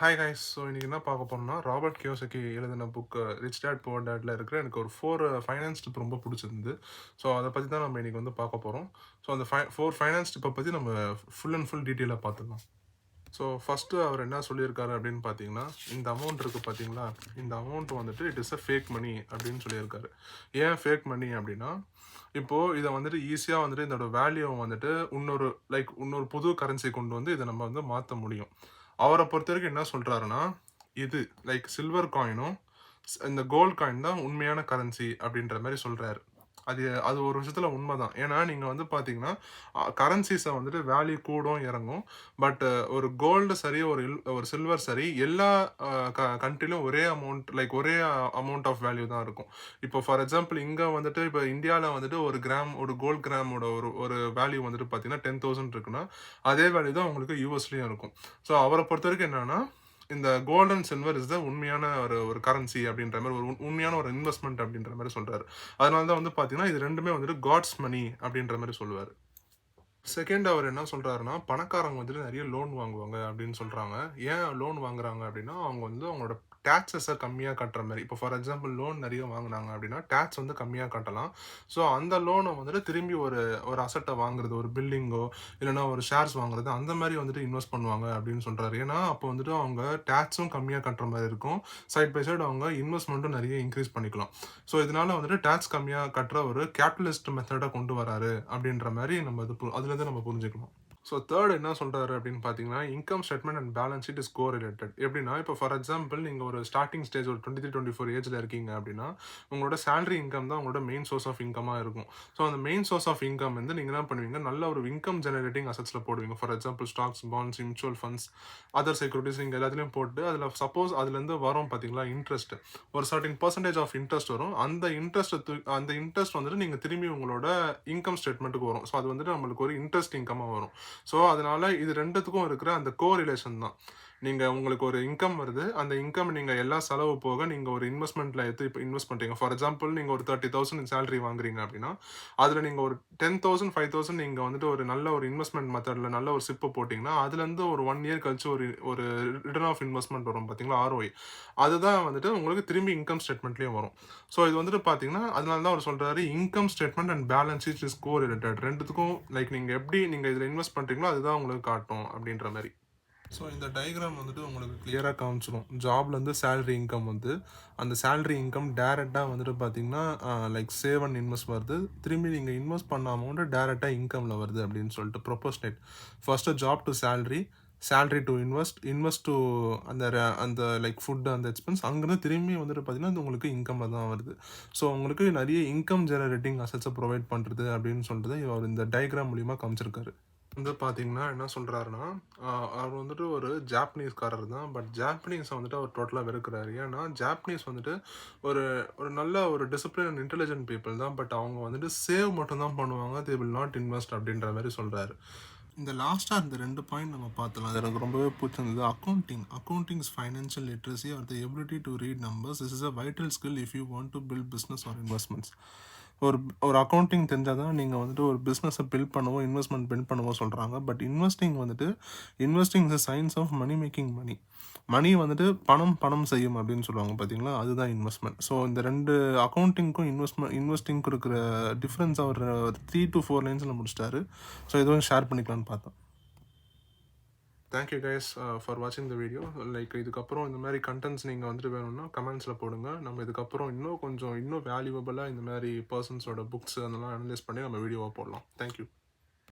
Hi guys. So இன்னைக்கு என்ன பார்க்க போறோம்னா, ராபர்ட் கியோசகி எழுதின புக் ரிச் டாட் புவர் டாட்ல இருக்கிற எனக்கு ஒரு 4 ஃபைனான்ஸ் டிப் ரொம்ப பிடிச்சிருந்தது. ஸோ அதை பற்றி தான் நம்ம இன்னைக்கு வந்து பார்க்க போகிறோம். ஸோ அந்த 4 ஃபைனான்ஸ் டிப்பை பற்றி நம்ம ஃபுல் அண்ட் ஃபுல் டீட்டெயிலாக பார்த்துக்கலாம். ஸோ ஃபஸ்ட்டு அவர் என்ன சொல்லியிருக்காரு அப்படின்னு பார்த்தீங்கன்னா, இந்த அமௌண்ட் இருக்குது பார்த்தீங்களா, இந்த அமௌண்ட் வந்துட்டு இட் இஸ் அ ஃபேக் மணி அப்படின்னு சொல்லியிருக்காரு. ஏன் ஃபேக் மணி அப்படின்னா, இப்போது இதை வந்துட்டு ஈஸியாக வந்துட்டு இதோட வேல்யூவை வந்துட்டு இன்னொரு புது கரன்சி கொண்டு வந்து இதை நம்ம வந்து மாற்ற முடியும். அவரை பொறுத்த வரைக்கும் என்ன சொல்கிறாருன்னா, இது சில்வர் காயினும் இந்த கோல்ட் காயின் தான் உண்மையான கரன்சி அப்படின்ற மாதிரி சொல்கிறாரு. அது அது ஒரு விஷயத்தில் உண்மைதான். ஏன்னா நீங்கள் வந்து பார்த்தீங்கன்னா, கரன்சிஸை வந்துட்டு வேல்யூ கூடும் இறங்கும். பட் ஒரு கோல்டு சரி, ஒரு சில்வர் சரி, எல்லா கண்ட்ரிலும் ஒரே அமௌண்ட் ஆஃப் வேல்யூ தான் இருக்கும். இப்போ ஃபார் எக்ஸாம்பிள் இங்கே வந்துட்டு இப்போ இந்தியாவில் வந்துட்டு ஒரு கோல்ட் கிராமோட ஒரு வேல்யூ வந்துட்டு பார்த்தீங்கன்னா 10,000 இருக்குன்னா, அதே வேல்யூ தான் உங்களுக்கு யூஎஸ்லேயும் இருக்கும். ஸோ அவரை பொறுத்த வரைக்கும் என்னன்னா, இந்த gold and silver is the உண்மையான ஒரு கரன்சி அப்படின்ற மாதிரி, ஒரு உண்மையான ஒரு இன்வெஸ்ட்மெண்ட் அப்படின்ற மாதிரி சொல்றாரு. அதனால தான் வந்து பார்த்தீங்கன்னா, இது ரெண்டுமே வந்துட்டு காட்ஸ் மணி அப்படின்ற மாதிரி சொல்லுவாரு. செகண்ட் அவர் என்ன சொல்றாருன்னா, பணக்காரங்க வந்துட்டு நிறைய லோன் வாங்குவாங்க அப்படின்னு சொல்றாங்க. ஏன் லோன் வாங்குறாங்க அப்படின்னா, அவங்க வந்து அவங்களோட டாக்ஸஸை கம்மியாக கட்டுற மாதிரி. இப்போ ஃபார் எக்ஸாம்பிள் லோன் நிறைய வாங்குனாங்க அப்படின்னா, டாக்ஸ் வந்து கம்மியாக கட்டலாம். ஸோ அந்த லோனை வந்துட்டு திரும்பி ஒரு ஒரு அசட்டை வாங்குறது, ஒரு பில்டிங்கோ இல்லைன்னா ஒரு ஷேர்ஸ் வாங்குறது, அந்த மாதிரி வந்துட்டு இன்வெஸ்ட் பண்ணுவாங்க அப்படின்னு சொல்றாரு. ஏன்னா அப்போ வந்துட்டு அவங்க டாக்ஸும் கம்மியாக கட்டுற மாதிரி இருக்கும். சைட் பை சைடு அவங்க இன்வெஸ்ட்மெண்ட்டும் நிறைய இன்க்ரீஸ் பண்ணிக்கலாம். ஸோ இதனால வந்துட்டு டாக்ஸ் கம்மியாக கட்டுற ஒரு கேபிட்டலிஸ்ட் மெத்தடை கொண்டு வராரு அப்படின்ற மாதிரி நம்ம அதுலேருந்து நம்ம புரிஞ்சுக்கணும். ஸோ தேர்ட் என்ன சொல்றாரு அப்படின்னு பார்த்தீங்கன்னா, income statement and balance sheet is correlated. எப்படின்னா, இப்போ ஃபார் எக்ஸாம்பிள் நீங்கள் ஒரு ஸ்டார்டிங் ஸ்டேஜ் ஒரு 23, 24 ஏஜில் இருக்கீங்க அப்படின்னா, உங்களோட சேலரி இன்கம் தான் உங்களோட மெயின் சோர்ஸ் ஆஃப் இன்கமாக இருக்கும். ஸோ அந்த மெயின் சோர்ஸ் ஆஃப் இன்கம் வந்து நீங்கள் என்ன பண்ணுவீங்க, நல்ல ஒரு இன்கம் ஜெனரேட்டிங் அசட்ஸில் போடுவீங்க. For example stocks, bonds, mutual funds, other securities, நீங்கள் எல்லாத்துலேயும் போட்டு அதில் சப்போஸ் அதுலேருந்து வரும் பார்த்தீங்களா இன்ட்ரெஸ்ட், ஒரு சர்டின் பர்சன்டேஜ் ஆஃப் இன்ட்ரெஸ்ட் வரும். அந்த இன்ட்ரெஸ்ட் வந்துட்டு நீங்கள் திரும்பி உங்களோட இன்கம் ஸ்டேட்மெண்ட்டுக்கு வரும். ஸோ அது வந்துட்டு நம்மளுக்கு ஒரு இன்ட்ரெஸ்ட் இன்கமாக வரும். ஸோ அதனால இது ரெண்டுத்துக்கும் இருக்கிற அந்த கோரிலேஷன் தான். உங்களுக்கு ஒரு இன்கம் வருது. அந்த இன்கம் நீங்க எல்லா செலவு போக நீங்க ஒரு இன்வெஸ்ட்மெண்ட்ல எடுத்து இப்போ இன்வெஸ்ட் பண்றீங்க. ஃபார் எக்ஸாம்பிள் நீங்க ஒரு 30,000 சேலரி வாங்குறீங்க அப்படின்னா, அதுல நீங்க ஒரு 10,000, 5,000 நீங்க வந்துட்டு ஒரு நல்ல ஒரு இன்வெஸ்ட்மெண்ட் மெத்தட்ல நல்ல ஒரு சிப்ப போட்டீங்கன்னா, அதுலேருந்து ஒரு 1 இயர் கழிச்சு ஒரு ஒரு ரிட்டர்ன் ஆஃப் இன்வெஸ்ட்மெண்ட் வரும் பார்த்தீங்களா, ஆர்ஓஐ. அதுதான் வந்துட்டு உங்களுக்கு திரும்பி இன்கம் ஸ்டேட்மெண்ட்லயும் வரும். ஸோ இது வந்துட்டு பார்த்தீங்கன்னா, அதனால தான் அவர் சொல்றாரு, income statement and balance sheet is correlated. ரெண்டுத்துக்கும் நீங்க எப்படி நீங்க இதுல இன்வெஸ்ட் பண்றீங்களோ அதுதான் உங்களுக்கு காட்டும் அப்படின்ற மாதிரி. ஸோ இந்த டயக்ராம் வந்துட்டு உங்களுக்கு கிளியராக காமிச்சிடும். ஜாப்லேருந்து சேலரி இன்கம் வந்து, அந்த சேலரி இன்கம் டேரெக்டாக வந்துட்டு பார்த்தீங்கன்னா சேவ் அண்ட் இன்வெஸ்ட் வருது. திரும்பி நீங்கள் இன்வெஸ்ட் பண்ண அமௌண்ட்டு டேரெக்டாக இன்கமில் வருது அப்படின்னு சொல்லிட்டு proportionate. First job to salary, salary to invest to அந்த ஃபுட் அந்த எக்ஸ்பென்ஸ், அங்கேருந்து திரும்பி வந்துட்டு பார்த்தீங்கன்னா அது உங்களுக்கு இன்கமில் தான் வருது. ஸோ உங்களுக்கு நிறைய இன்கம் ஜெனரேட்டிங் அசட்ஸை ப்ரொவைட் பண்ணுறது அப்படின்னு சொல்லிட்டு இவர் இந்த டயக்ராம் மூலிமா காமிச்சிருக்காரு. வந்து பார்த்தீங்கன்னா என்ன சொல்கிறாருன்னா, அவர் வந்துட்டு ஒரு ஜாப்பனீஸ்காரர் தான். பட் ஜாப்பனீஸை வந்துட்டு அவர் டோட்டலாக வெறுக்கிறாரு. ஏன்னா ஜாப்பனீஸ் வந்துட்டு ஒரு ஒரு நல்ல ஒரு டிசிப்ளின் அண்ட் இன்டெலிஜென்ட் பீப்புள் தான். பட் அவங்க வந்துட்டு சேவ் மட்டும் தான் பண்ணுவாங்க. தே வில் நாட் இன்வெஸ்ட் அப்படின்ற மாதிரி சொல்கிறாரு. இந்த லாஸ்ட்டாக இந்த 2 பாயிண்ட் நம்ம பார்த்தலாம். அது எனக்கு ரொம்பவே பிடிச்சிருந்தது. Accounting is financial literacy or the ability to read numbers. This is a vital skill if you want to build business or investments. ஒரு ஒரு அக்கௌண்டிங் தெரிஞ்சால் தான் நீங்கள் வந்துட்டு ஒரு பிஸ்னஸை பில்ட் பண்ணவோ இன்வெஸ்ட்மெண்ட் பில்ட் பண்ணவோ சொல்கிறாங்க. But investing is science of money making money. Money வந்துட்டு பணம் செய்யும் அப்படின்னு சொல்லுவாங்க பார்த்தீங்களா, அதுதான் இன்வெஸ்ட்மெண்ட். ஸோ இந்த 2 அக்கௌண்டிங்க்கும் இன்வெஸ்டிங்க்கும் இருக்கிற டிஃப்ரென்ஸ் அவர் 3 to 4 லைன்ஸில் முடிச்சிட்டாரு. ஸோ இதுவும் ஷேர் பண்ணிக்கலான்னு பார்த்தோம். தேங்க்யூ கைஸ் ஃபார் வாட்சிங் த வீடியோ. இதுக்கப்புறம் இந்த மாதிரி கண்டென்ட்ஸ் நீங்கள் வந்துட்டு வேணும்னா கமெண்ட்ஸில் போடுங்க. நம்ம இதுக்கப்புறம் இன்னும் வேல்யூவபுளாக இந்த மாதிரி பர்சன்ஸோட புக்ஸ் அதெல்லாம் அனலைஸ் பண்ணி நம்ம வீடியோவாக போடலாம். தேங்க்யூ.